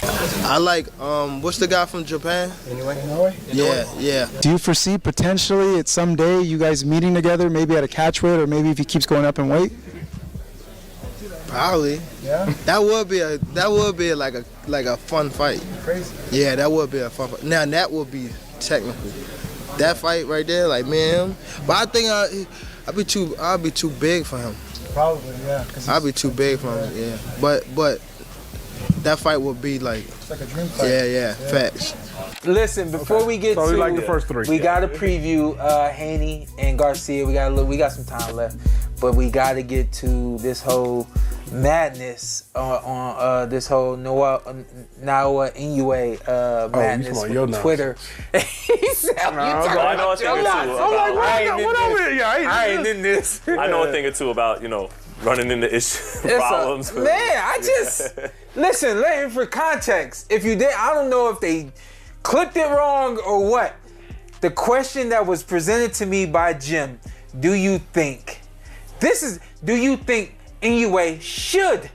I like, what's the guy from Japan? Inoue? Yeah. Do you foresee potentially at some day you guys meeting together, maybe at a catch weight, or maybe if he keeps going up in weight? Probably. Yeah. That would be like a fun fight. Crazy. Yeah, that would be a fun fight. Now that would be technical. That fight right there, like me and him. But I think I'd be too big for him. Probably, yeah. I'd be too big for him. Yeah. But that fight would be like. It's like a dream fight. Yeah. Facts. Listen, before we get to like the first three. we got to preview Haney and Garcia. We got some time left, but we got to get to this whole madness on this whole Naoya Inoue madness on Twitter. He said, I know a thing or two. I ain't in this. I know a thing or two about, running into problems. Man, I just listen for context. If you did, I don't know if they clipped it wrong or what. The question that was presented to me by Jim, do you think Inoue should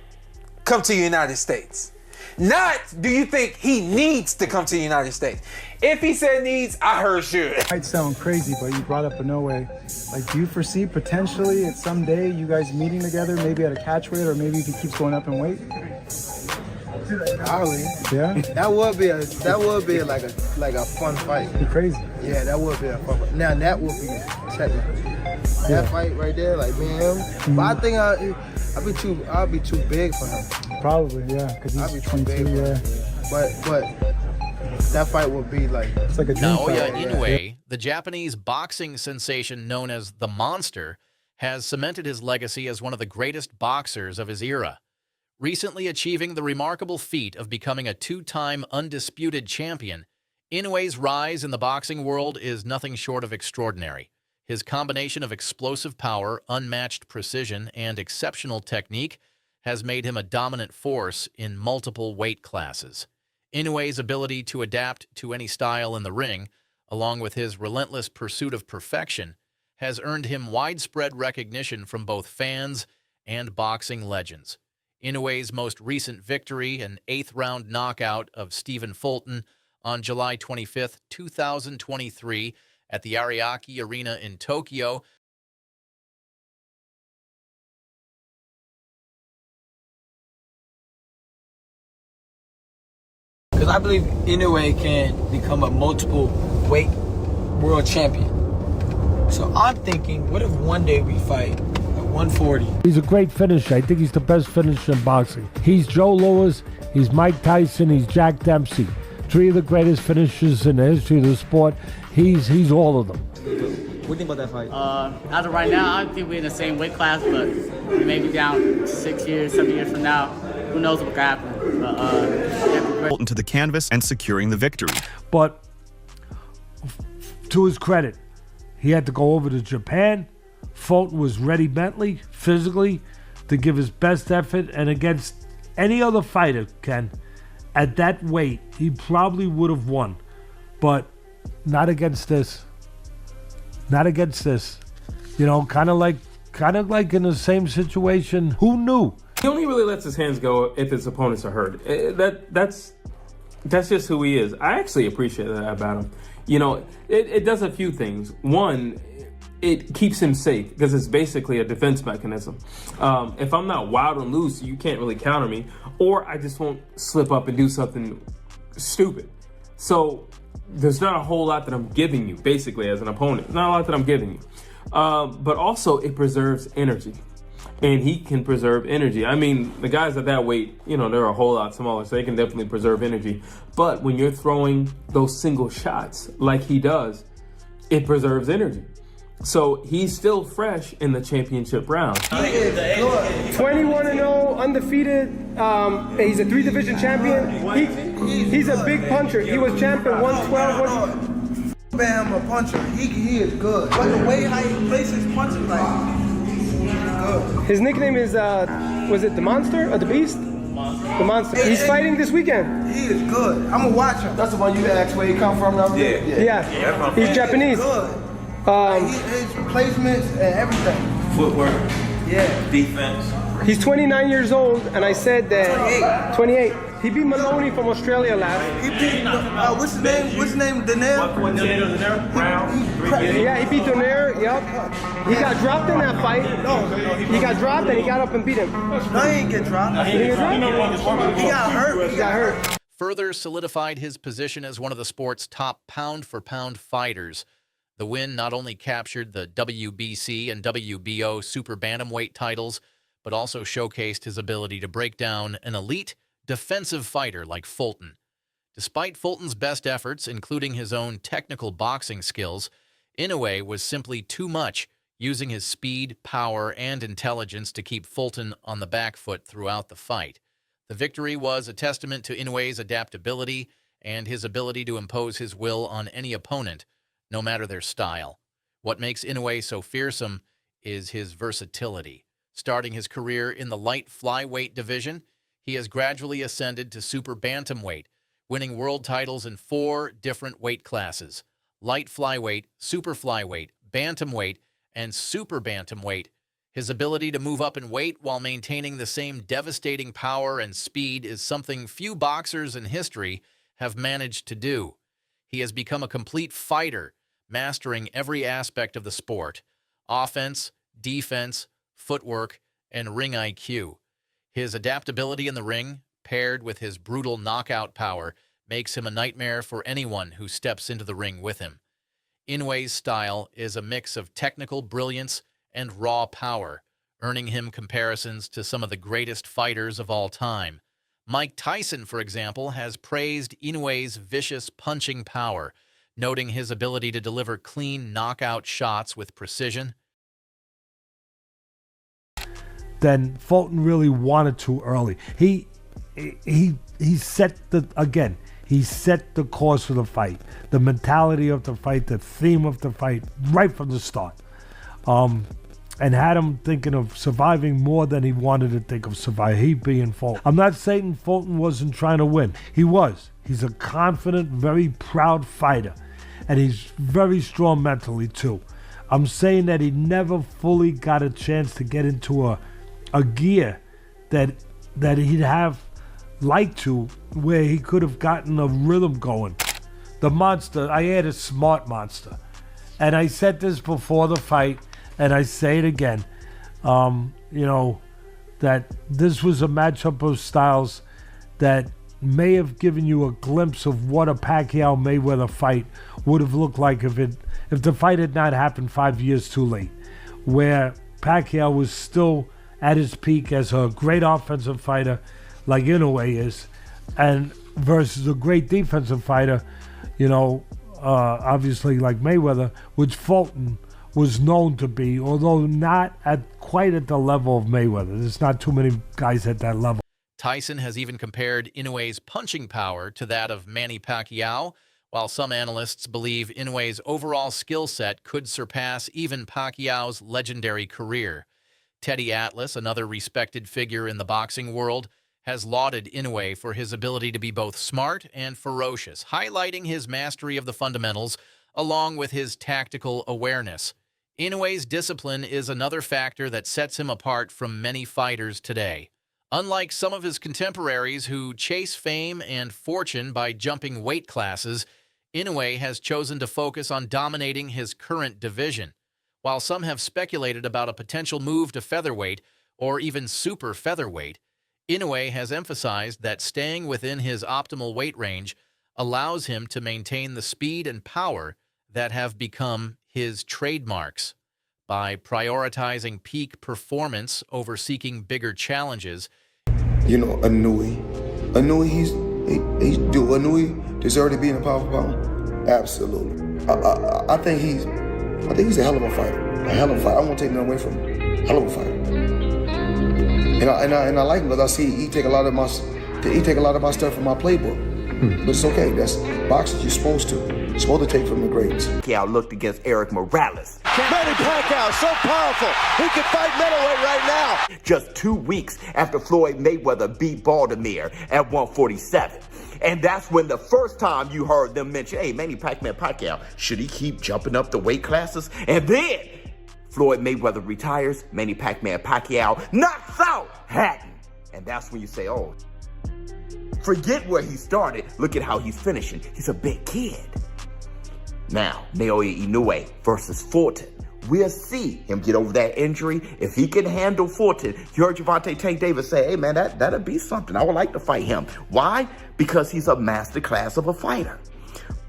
come to the United States? Not, do you think he needs to come to the United States? If he said needs, I heard should. Might sound crazy, but you brought up Inoue. Like, do you foresee potentially at some day you guys meeting together, maybe at a catch weight, or maybe if he keeps going up in weight? Probably. Yeah. That would be like a fun fight. Be crazy. Yeah, that would be a fun fight. Now that would be technical. That fight right there, like me and him. Mm-hmm. But I think I'd be too big for him. Probably, yeah, because I'd be he's too big 22, for yeah. him. But that fight would be like. It's like a dream Naoya fight. Inoue, the Japanese boxing sensation known as the Monster, has cemented his legacy as one of the greatest boxers of his era. Recently achieving the remarkable feat of becoming a two-time undisputed champion, Inoue's rise in the boxing world is nothing short of extraordinary. His combination of explosive power, unmatched precision, and exceptional technique has made him a dominant force in multiple weight classes. Inoue's ability to adapt to any style in the ring, along with his relentless pursuit of perfection, has earned him widespread recognition from both fans and boxing legends. Inoue's most recent victory, an 8th-round knockout of Stephen Fulton on July 25, 2023, at the Ariake Arena in Tokyo. Because I believe Inoue can become a multiple weight world champion. So I'm thinking, what if one day we fight at 140? He's a great finisher. I think he's the best finisher in boxing. He's Joe Louis, he's Mike Tyson, he's Jack Dempsey. 3 of the greatest finishers in the history of the sport. He's all of them. What do you think about that fight? As of right now, I don't think we're in the same weight class, but we may be down 6 years, 7 years from now. Who knows what could happen? But into the canvas and securing the victory. But to his credit, he had to go over to Japan. Fulton was ready mentally, physically, to give his best effort, and against any other fighter, Ken, at that weight, he probably would have won. But not against this. Not against this. You know, kind of like in the same situation. Who knew? He only really lets his hands go if his opponents are hurt. That's just who he is. I actually appreciate that about him. You know, it does a few things. One, it keeps him safe because it's basically a defense mechanism. If I'm not wild and loose, you can't really counter me, or I just won't slip up and do something stupid. So there's not a whole lot that I'm giving you, basically, as an opponent. Not a lot that I'm giving you. But also, it preserves energy. And he can preserve energy. I mean, the guys at that weight, you know, they're a whole lot smaller, so they can definitely preserve energy. But when you're throwing those single shots like he does, it preserves energy. So he's still fresh in the championship round. 21-0, undefeated. He's a 3-division champion. He's a big puncher. He was champion 112. Bam, a puncher. He is good. But the way how he places punches, like, good. His nickname is, was it the Monster or the Beast? The Monster. He's fighting this weekend. He is good. I'm gonna watch him. That's the one you asked where he come from. Yeah. He's Japanese. Good. His placements and everything. Footwork. Yeah. Defense. He's 29 years old, and I said that 28. He beat Maloney from Australia last. He beat, what's his name? What's his name? Donaire? Yeah, he beat Donaire, yep. He got dropped in that fight. He got dropped and he got up and beat him. No, he didn't get dropped. He didn't get dropped? He got hurt. He got hurt. Further solidified his position as one of the sport's top pound-for-pound fighters. The win not only captured the WBC and WBO super bantamweight titles, but also showcased his ability to break down an elite defensive fighter like Fulton. Despite Fulton's best efforts, including his own technical boxing skills, Inoue was simply too much, using his speed, power, and intelligence to keep Fulton on the back foot throughout the fight. The victory was a testament to Inoue's adaptability and his ability to impose his will on any opponent, no matter their style. What makes Inoue so fearsome is his versatility. Starting his career in the light flyweight division, he has gradually ascended to super bantamweight, winning world titles in 4 different weight classes: light flyweight, super flyweight, bantamweight, and super bantamweight. His ability to move up in weight while maintaining the same devastating power and speed is something few boxers in history have managed to do. He has become a complete fighter, mastering every aspect of the sport: offense, defense, footwork, and ring IQ. His adaptability in the ring, paired with his brutal knockout power, makes him a nightmare for anyone who steps into the ring with him. Inoue's style is a mix of technical brilliance and raw power, earning him comparisons to some of the greatest fighters of all time. Mike Tyson, for example, has praised Inoue's vicious punching power, noting his ability to deliver clean knockout shots with precision. Then Fulton really wanted to early. He set he set the course for the fight, the mentality of the fight, the theme of the fight right from the start, and had him thinking of surviving more than he wanted to think of surviving. He being Fulton. I'm not saying Fulton wasn't trying to win. He was. He's a confident, very proud fighter, and he's very strong mentally too. I'm saying that he never fully got a chance to get into a gear that he'd have liked to, where he could have gotten a rhythm going. The monster, I had a smart monster. And I said this before the fight, and I say it again, that this was a matchup of styles that may have given you a glimpse of what a Pacquiao-Mayweather fight would have looked like if the fight had not happened 5 years too late, where Pacquiao was still at his peak as a great offensive fighter like Inoue is, and versus a great defensive fighter, obviously like Mayweather, which Fulton was known to be, although not quite at the level of Mayweather. There's not too many guys at that level. Tyson has even compared Inoue's punching power to that of Manny Pacquiao, while some analysts believe Inoue's overall skill set could surpass even Pacquiao's legendary career. Teddy Atlas, another respected figure in the boxing world, has lauded Inoue for his ability to be both smart and ferocious, highlighting his mastery of the fundamentals along with his tactical awareness. Inoue's discipline is another factor that sets him apart from many fighters today. Unlike some of his contemporaries who chase fame and fortune by jumping weight classes, Inoue has chosen to focus on dominating his current division. While some have speculated about a potential move to featherweight or even super featherweight, Inoue has emphasized that staying within his optimal weight range allows him to maintain the speed and power that have become his trademarks. By prioritizing peak performance over seeking bigger challenges. Inoue deserves to be in the power for power. Absolutely. I think he's a hell of a fighter. A hell of a fighter. I won't take nothing away from him. Hell of a fighter. And I like him because I see he take a lot of my stuff from my playbook. But it's okay. That's boxing. You're supposed to take from the greats. Pacquiao looked against Eric Morales. Manny Pacquiao, so powerful. He can fight middleweight right now. Just 2 weeks after Floyd Mayweather beat Baltimore at 147. And that's when the first time you heard them mention, hey, Manny Pacquiao, should he keep jumping up the weight classes? And then Floyd Mayweather retires, Manny Pacquiao knocks out Hatton. And that's when you say, oh, Forget where he started. Look at how he's finishing. He's a big kid. Now, Naoya Inoue versus Fulton. We'll see him get over that injury. If he can handle Fulton, you heard Gervonta Tank Davis say, hey man, that'll be something. I would like to fight him. Why? Because he's a masterclass of a fighter.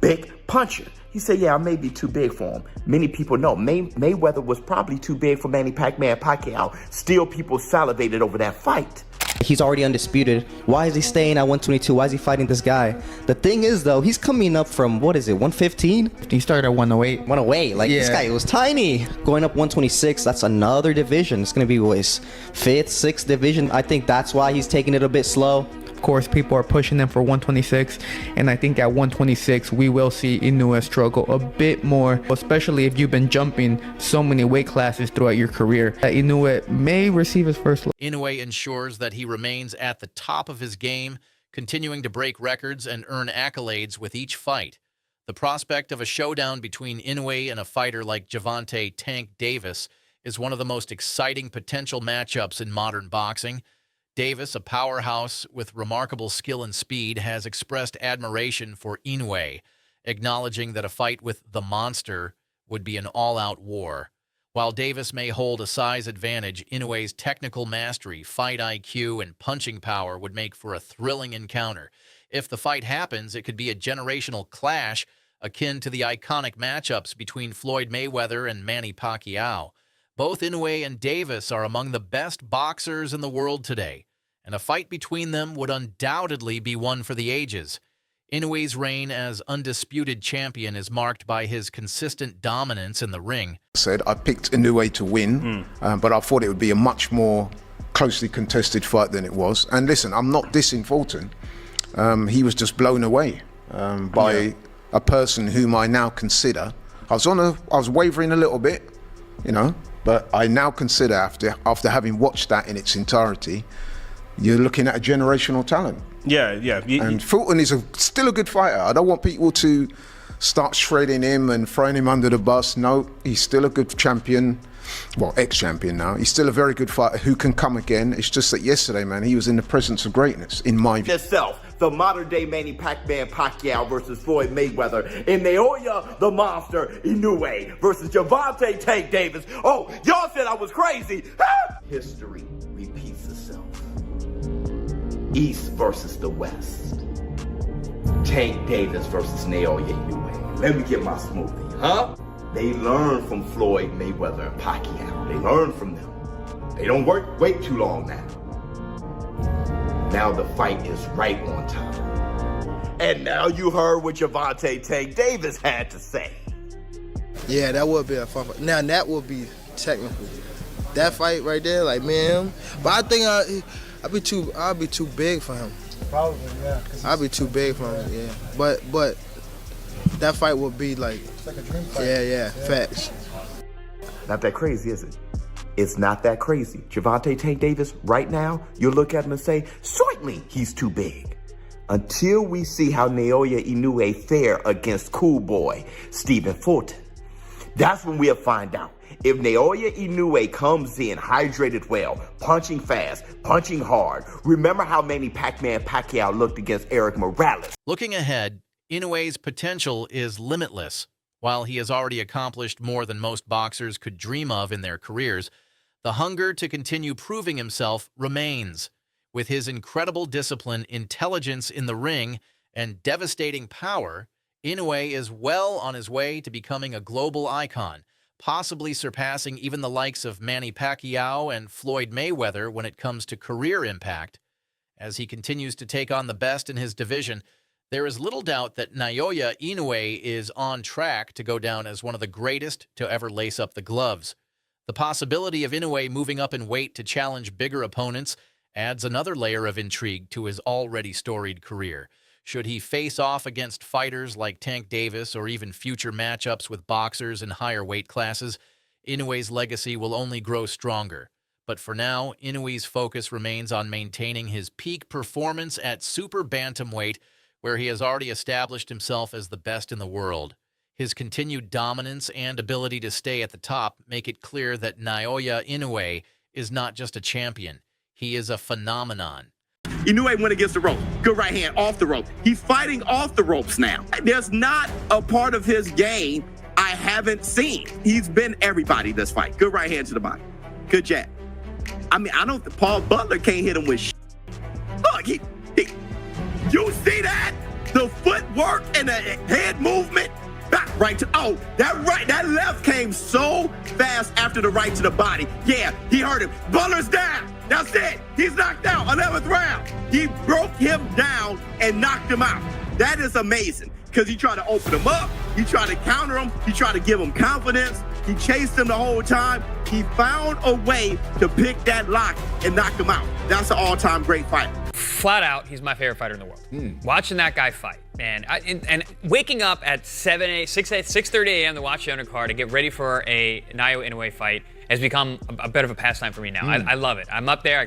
Big puncher. He said, yeah, I may be too big for him. Many people know Mayweather was probably too big for Manny Pacquiao. Still, people salivated over that fight. He's already undisputed. Why is he staying at 122? Why is he fighting this guy? The thing is, though, he's coming up from, 115? He started at 108. 108. Like, this guy was tiny. Going up 126, that's another division. It's going to be his 5th, 6th division. I think that's why he's taking it a bit slow. Of course, people are pushing them for 126, and I think at 126 we will see Inoue struggle a bit more, especially if you've been jumping so many weight classes throughout your career. Inoue may receive his first loss. Inoue ensures that he remains at the top of his game, continuing to break records and earn accolades with each fight. The prospect of a showdown between Inoue and a fighter like Gervonta Tank Davis is one of the most exciting potential matchups in modern boxing. Davis, a powerhouse with remarkable skill and speed, has expressed admiration for Inoue, acknowledging that a fight with the monster would be an all-out war. While Davis may hold a size advantage, Inoue's technical mastery, fight IQ, and punching power would make for a thrilling encounter. If the fight happens, it could be a generational clash akin to the iconic matchups between Floyd Mayweather and Manny Pacquiao. Both Inoue and Davis are among the best boxers in the world today, and a fight between them would undoubtedly be one for the ages. Inoue's reign as undisputed champion is marked by his consistent dominance in the ring. I picked Inoue to win, but I thought it would be a much more closely contested fight than it was. And listen, I'm not dissing Fulton. He was just blown away by a person whom I now consider. I was wavering a little bit, you know, but I now consider after having watched that in its entirety, you're looking at a generational talent. And Fulton is still a good fighter. I don't want people to start shredding him and throwing him under the bus. No, he's still a good champion. Well, ex-champion now. He's still a very good fighter who can come again. It's just that yesterday, man, he was in the presence of greatness, in my view. The modern-day Manny Pacquiao versus Floyd Mayweather, and Naoya the Monster Inoue versus Gervonta Tank Davis. Oh, y'all said I was crazy. History repeats itself. East versus the West. Tank Davis versus Naoya Inoue. Let me get my smoothie, huh? They learn from Floyd Mayweather and Pacquiao. They learn from them. They don't wait too long now. Now the fight is right on time. And now you heard what Gervonta Tank Davis had to say. Yeah, that would be a fun fight. Now that would be technical. That fight right there, like me and him. But I think I'd be too big for him. Probably, yeah. I'd be too big for him, yeah. But that fight would be like, it's like a dream fight. Yeah, facts. Not that crazy, is it? It's not that crazy. Gervonta Tank Davis, right now, you'll look at him and say, certainly he's too big. Until we see how Naoya Inoue fare against cool boy Stephen Fulton. That's when we'll find out. If Naoya Inoue comes in hydrated well, punching fast, punching hard, remember how Manny Pacquiao looked against Eric Morales. Looking ahead, Inoue's potential is limitless. While he has already accomplished more than most boxers could dream of in their careers, the hunger to continue proving himself remains. With his incredible discipline, intelligence in the ring, and devastating power, Inoue is well on his way to becoming a global icon, possibly surpassing even the likes of Manny Pacquiao and Floyd Mayweather when it comes to career impact. As he continues to take on the best in his division, there is little doubt that Naoya Inoue is on track to go down as one of the greatest to ever lace up the gloves. The possibility of Inoue moving up in weight to challenge bigger opponents adds another layer of intrigue to his already storied career. Should he face off against fighters like Tank Davis or even future matchups with boxers in higher weight classes, Inoue's legacy will only grow stronger. But for now, Inoue's focus remains on maintaining his peak performance at super bantamweight, where he has already established himself as the best in the world. His continued dominance and ability to stay at the top make it clear that Naoya Inoue is not just a champion, he is a phenomenon. Inoue went against the rope. Good right hand off the rope. He's fighting off the ropes now. There's not a part of his game I haven't seen. He's been everybody this fight. Good right hand to the body. Good jab. I mean, Paul Butler can't hit him with shit. Look, you see that? The footwork and the head movement. Back right to, that left came so fast after the right to the body. Yeah, he hurt him. Butler's down. That's it. He's knocked out. 11th round. He broke him down and knocked him out. That is amazing because he tried to open him up. He tried to counter him. He tried to give him confidence. He chased him the whole time. He found a way to pick that lock and knock him out. That's an all-time great fighter. Flat out, he's my favorite fighter in the world. Watching that guy fight, man. And waking up at 6:30 a.m. to watch the undercard to get ready for a Naoya Inoue fight has become a bit of a pastime for me now. I love it. I'm up there. I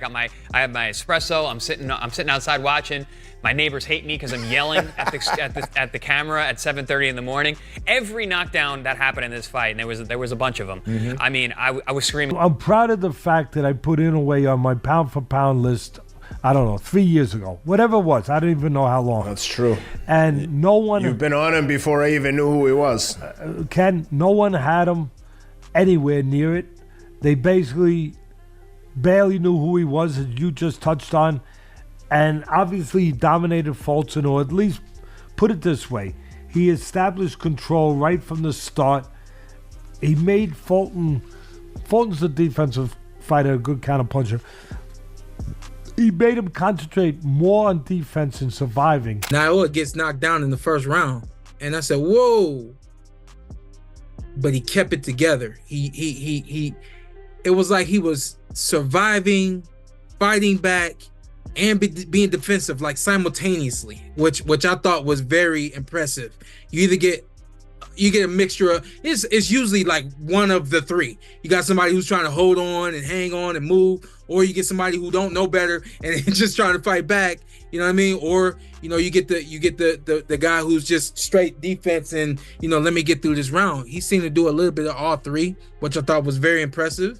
have my espresso. I'm sitting outside watching. My neighbors hate me because I'm yelling at the camera at 7:30 in the morning. Every knockdown that happened in this fight, and there was a bunch of them. I mean, I was screaming. I'm proud of the fact that I put Inoue on my pound for pound list. I don't know, 3 years ago, whatever it was. I don't even know how long. That's true. And no one. You've been on him before I even knew who he was. Ken, no one had him anywhere near it. They basically barely knew who he was, as you just touched on. And obviously he dominated Fulton, or at least put it this way, he established control right from the start. He made Fulton's a defensive fighter, a good counterpuncher. He made him concentrate more on defense and surviving. Naoya gets knocked down in the first round, and I said, "Whoa!" But he kept it together. He it was like he was surviving, fighting back, and being defensive, like simultaneously, which I thought was very impressive. You get a mixture of, it's usually like one of the three. You got somebody who's trying to hold on and hang on and move, or you get somebody who don't know better and just trying to fight back. You know what I mean? Or you get the guy who's just straight defense and let me get through this round. He seemed to do a little bit of all three, which I thought was very impressive.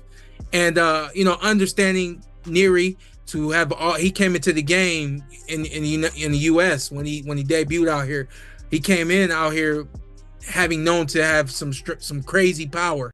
And understanding Neri to have he came into the game in the U.S. when he debuted out here. He came in out here having known to have some crazy power.